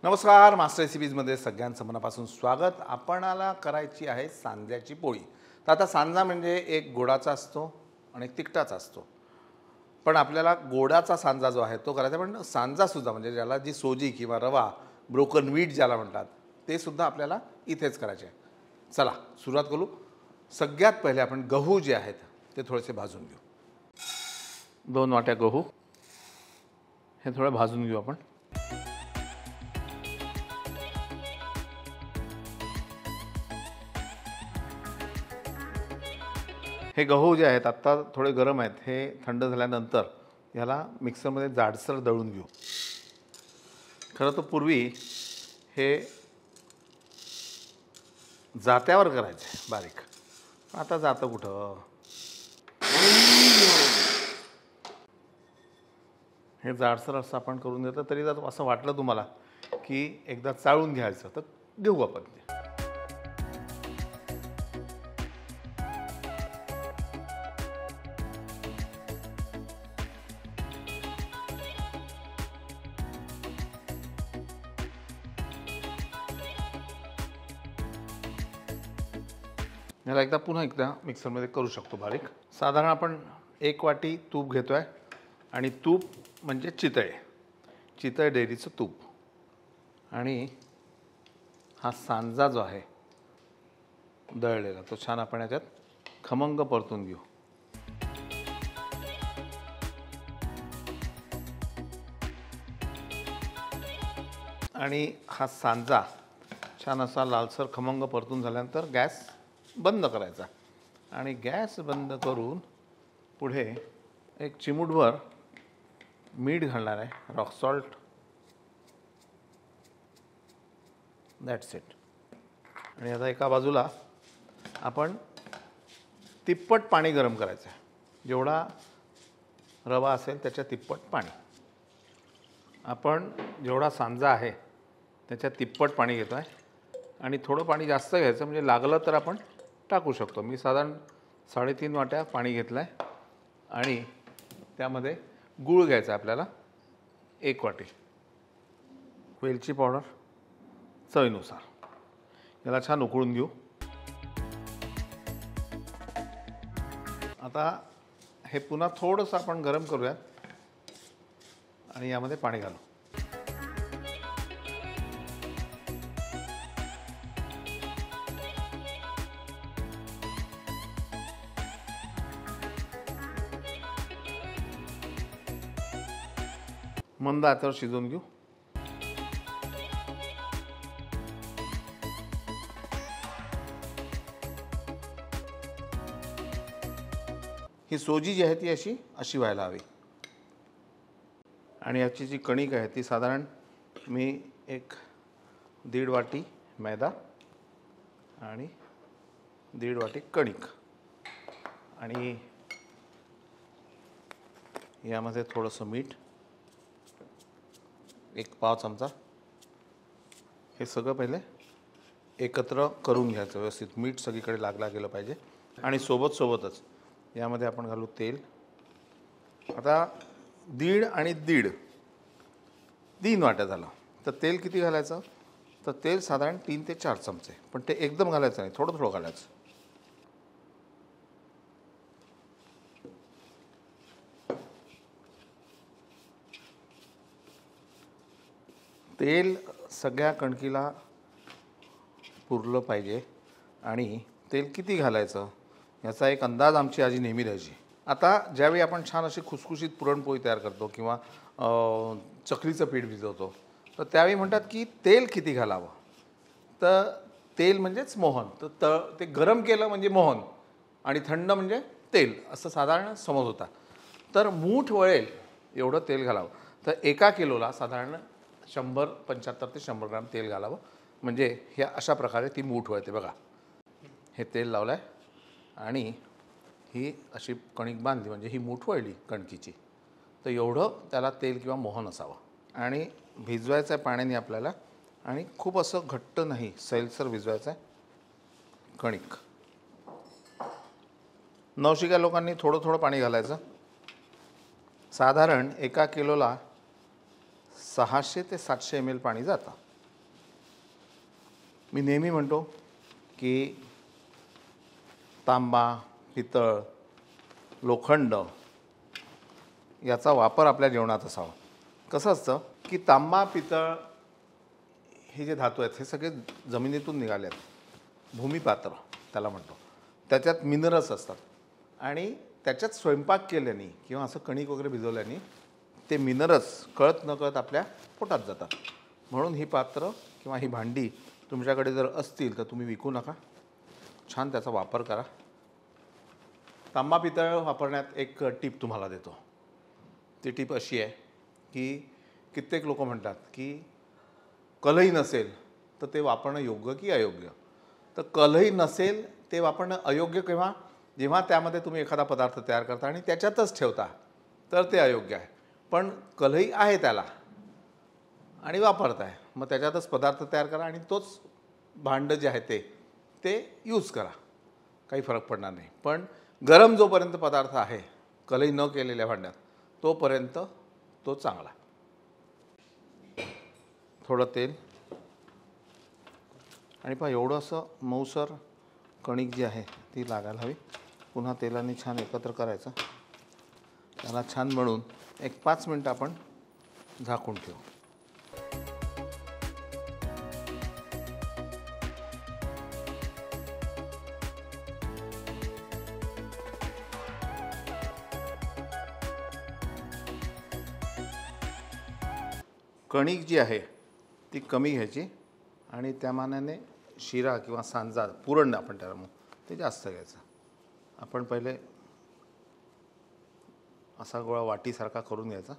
नमस्कार, मास्टर रेसिपीजमध्ये सगळ्यांचं मनापासून स्वागत. आपणाला करायची आहे सांज्याची पोळी. तर आता सांजा म्हणजे एक गोडाचा असतो आणि एक तिखटाचा असतो. पण आपल्याला गोडाचा सांजा जो आहे तो करायचा, पण सांजासुद्धा म्हणजे ज्याला जी सोजी किंवा रवा, ब्रोकन व्हीट ज्याला म्हणतात, ते सुद्धा आपल्याला इथेच करायचे आहे. चला सुरुवात करू. सगळ्यात पहिले आपण गहू जे आहेत ते थोडेसे भाजून घेऊ. 2 वाट्या गहू हे थोडं भाजून घेऊ आपण. हे गहू जे आहेत आत्ता थोडे गरम आहेत, हे थंड झाल्यानंतर ह्याला मिक्सरमध्ये जाडसर दळून घेऊ. खरं तर पूर्वी हे जात्यावर करायचे बारीक, आता जातं कुठं. हे जाडसर असं आपण करून देतं. तरी जर असं वाटलं तुम्हाला की एकदा चाळून घ्यायचं तर घेऊ आपण ते. याला पुन्हा एकदा मिक्सरमध्ये करू शकतो बारीक. साधारण आपण 1 वाटी तूप घेतो आहे आणि तूप म्हणजे चितळे डेअरीचं तूप. आणि हा सांजा जो आहे दळलेला तो छान आपण याच्यात खमंग परतून घेऊ. आणि हा सांजा छान असा लालसर खमंग परतून झाल्यानंतर गॅस बंद करायचा आणि गॅस बंद करून पुढे एक चिमूटभर मीठ घालणार आहे, रॉक सॉल्ट. That's it. आणि आता एका बाजूला आपण तिप्पट पाणी गरम करायचं आहे. जेवढा रवा असेल त्याच्या तिप्पट पाणी. आपण जेवढा सांजा आहे त्याच्या तिप्पट पाणी घेतो आहे आणि थोडं पाणी जास्त घ्यायचं, म्हणजे लागलं तर आपण टाकू शकतो. मी साधारण 3.5 वाट्या पाणी घेतलं आहे आणि त्यामध्ये गूळ घ्यायचा आपल्याला 1 वाटी, वेलची पावडर चवीनुसार. याला छान उकळून घेऊ. आता हे पुन्हा थोडंसं आपण गरम करूयात आणि यामध्ये पाणी घालू. मंद आचेवर शिजवून घेऊ. ही सोजी जी आहे ती अशी व्हायला हवी. आणि याची जी कणिक आहे ती साधारण मी 1.5 वाटी मैदा आणि 1.5 वाटी कणिक आणि यामध्ये थोडंसं मीठ, 1 पाव चमचा, हे सगळं पहिले एकत्र करून घ्यायचं व्यवस्थित. मीठ सगळीकडे लागला गेलं पाहिजे. आणि सोबतच यामध्ये आपण घालू तेल. आता 1.5 आणि 1.5 3 वाट्या झालं. तर तेल किती घालायचं? तर तेल साधारण 3 ते 4 चमचे, पण ते एकदम घालायचं नाही, थोडं थोडं घालायचं. तेल सगळ्या कणकीला पुरलं पाहिजे आणि तेल किती घालायचं याचा एक अंदाज आमची आजी नेहमी द्यायची. आता ज्यावेळी आपण छान अशी खुसखुशीत पुरणपोळी तयार करतो किंवा चकलीचं पीठ भिजवतो, तर त्यावेळी म्हणतात की तेल किती घालावं. तर तेल म्हणजेच मोहन. तर ते गरम केलं म्हणजे मोहन आणि थंड म्हणजे तेल, असं साधारण समज होता. तर मूठ वळेल एवढं तेल घालावं. तर 1 किलोला साधारण 75 ते 100 ग्राम तेल घालावं, म्हणजे ह्या अशा प्रकारे ती मूठ वळते. बघा, हे तेल लावलं आहे आणि ही अशी कणिक बांधली म्हणजे ही मूठ वळली कणकीची. तर एवढं त्याला तेल किंवा मोहन असावं. आणि भिजवायचं आहे पाण्याने आपल्याला, आणि खूप असं घट्ट नाही, सैलसर भिजवायचं आहे कणिक. नवशिक्या लोकांनी थोडं थोडं पाणी घालायचं. साधारण 1 किलोला 600 ते 700 ml पाणी जातं. मी नेहमी म्हणतो की तांबा, पितळ, लोखंड याचा वापर आपल्या जेवणात असावा. कसं असतं की तांबा, पितळ हे जे धातू आहेत हे सगळे जमिनीतून निघाले आहेत. भूमिपात्र त्याला म्हणतो. त्याच्यात मिनरल्स असतात आणि त्याच्यात स्वयंपाक केल्याने किंवा असं कणिक वगैरे भिजवल्याने ते मिनरल्स कळत नकळत आपल्या पोटात जातात. म्हणून ही पात्र किंवा ही भांडी तुमच्याकडे जर असतील तर तुम्ही विकू नका. छान त्याचा वापर करा. तांबा, पितळ वापरण्यात एक टीप तुम्हाला देतो. ती टीप अशी आहे की कित्येक लोक म्हणतात की कलही नसेल तर ते वापरणं योग्य की अयोग्य. तर कलही नसेल ते वापरणं अयोग्य केव्हा? जेव्हा त्यामध्ये तुम्ही एखादा पदार्थ तयार करता आणि त्याच्यातच ठेवता तर ते अयोग्य आहे. पण कलही आहे त्याला आणि वापरताय, मग त्याच्यातच पदार्थ तयार करा आणि तोच भांडं जे आहे ते यूज करा. काही फरक पडणार नाही. पण गरम जोपर्यंत पदार्थ आहे कलही न केलेल्या भांड्यात तोपर्यंत तो चांगला. थोडं तेल आणि पहा एवढं असं मऊसर कणिक जी आहे ती लागायला हवी. पुन्हा तेलाने छान एकत्र करायचं. त्याला छान बनवून एक 5 मिनटं आपण झाकून ठेवू. कणिक जी आहे ती कमी घ्यायची आणि त्या मानाने शिरा किंवा सांजा पुरण आपण त्याला म्हणू ते जास्त घ्यायचं. आपण पहिले असा गोळा वाटीसारखा करून घ्यायचा.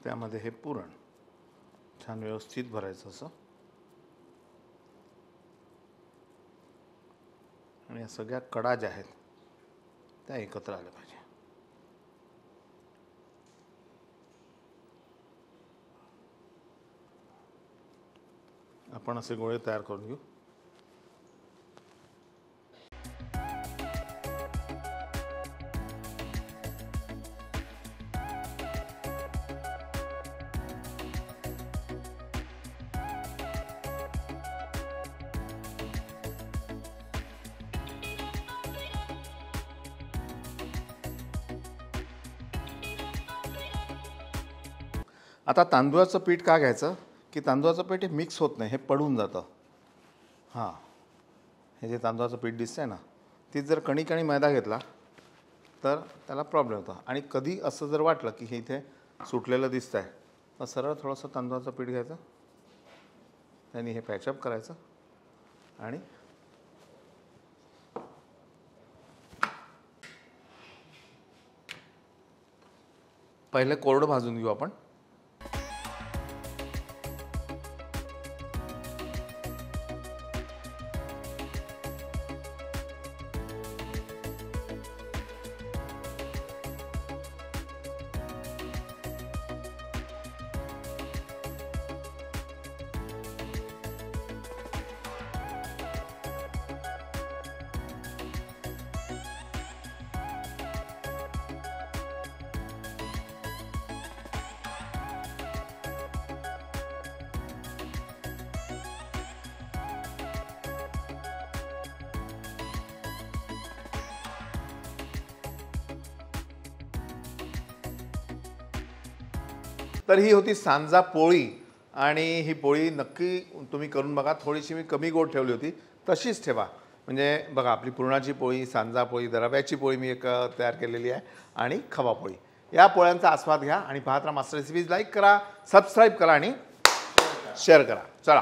त्यामध्ये हे पुरण छान व्यवस्थित भरायचं असं आणि या सगळ्या कडा ज्या आहेत त्या एकत्र आल्या पाहिजे. आपण असे गोळे तयार करून घेऊ. आता तांदूळाचं पीठ का घ्यायचं की तांदूळाचं पीठ हे मिक्स होत नाही, हे पडून जातं. हां, हे जे तांदूळाचं पीठ दिसतंय ना तीच जर कणिक आणि मैदा घेतला तर त्याला प्रॉब्लेम होतो. आणि कधी असं जर वाटलं की हे इथे सुटलेलं दिसतंय तर सरळ थोडंसं तांदूळाचं पीठ घ्यायचं, त्यांनी हे पॅचअप करायचं आणि पहिले कोरडं भाजून घेऊ आपण. तर ही होती सांजा पोळी आणि ही पोळी नक्की तुम्ही करून बघा. थोडीशी मी कमी गोड ठेवली होती, तशीच ठेवा. म्हणजे बघा आपली पुरणाची पोळी, सांजा पोळी, रव्याची पोळी मी एक तयार केलेली आहे आणि खवा पोळी. या पोळ्यांचा आस्वाद घ्या आणि पाहत राहा मास्टर रेसिपीज. लाईक करा, सबस्क्राईब करा आणि शेअर करा. चला.